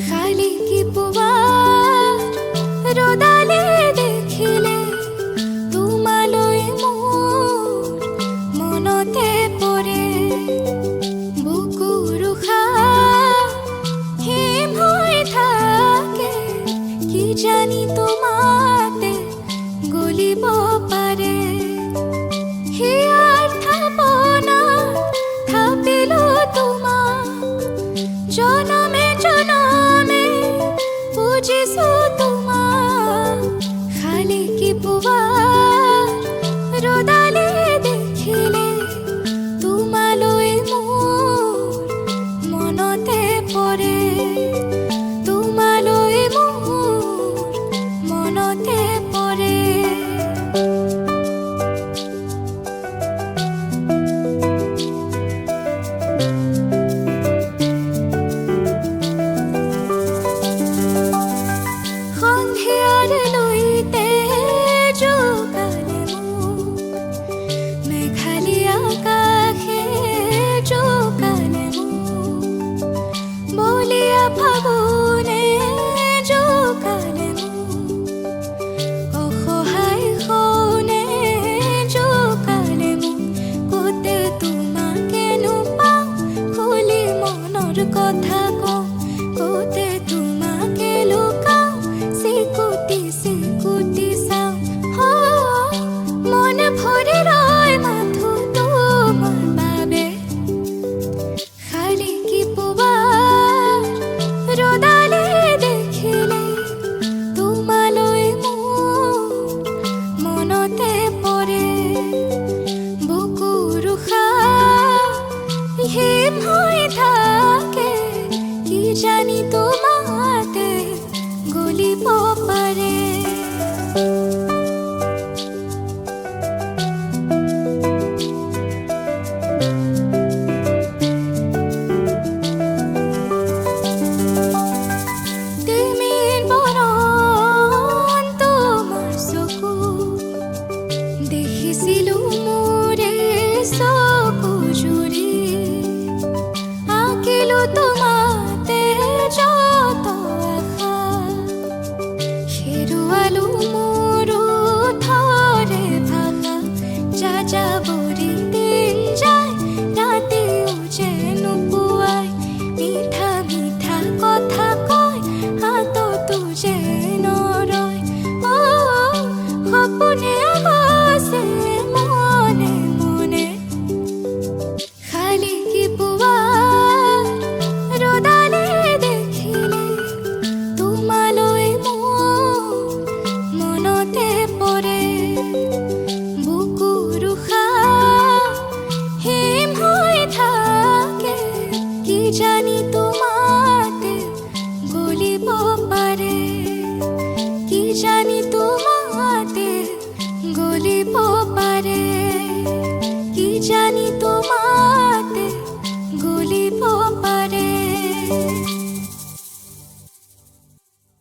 খালি কি পুৱাৰ ৰদালে দেখিলে তোমালৈ মোৰ মনতে পৰে বুকুৰ উশাহ হিম হৈ থাকে কি জানি তোমাতে গলিব পাৰে হিয়াৰ থাপনাত থাপিলো তোমাক জনমে জনমে বুজিছো তোমাক খালি কি পুৱাৰ ৰদালে দেখিলে তোমালৈ মোৰ মনতে পৰে তোমালৈ মোৰ মনতে পৰে ফাগুনে জোকালে অসহায় সনে জোকালে কোতে তোমাকে নুপাওঁ খুলি মনৰ কথা কওঁ কোতে তোমাকে লুকাওঁ চিকুটি চিকুটি চাওঁ মন ভৰি ৰয় মাথো তোমাৰ বাবে খালি কি পুৱাৰ ৰদালে দেখিলে তোমালৈ মোৰ মনতে পৰে বুকুৰ উশাহ হিম হৈ থাকে কি জানি তোমাতে গলিব পাৰে দেখিছিলো মোৰে চকু জুৰি আঁকিলো তোমাতে যত আশা হেৰুৱালো মোৰ থৰে ভাষা যাযাবৰী দিন যায় ৰাতিও যে নোপোৱাই মিঠা মিঠা কথা কয় হাততো যে নৰয় সপোনে বসে মনে মনে খালি কি পুৱাৰ ৰদালে দেখিলে তোমালৈ মোৰ মনতে পৰে বুকুৰ উশাহ হিম হৈ থাকে কি জানি তোমাতে গলিব পাৰে কি জানি তোমাতে গলিব পাৰে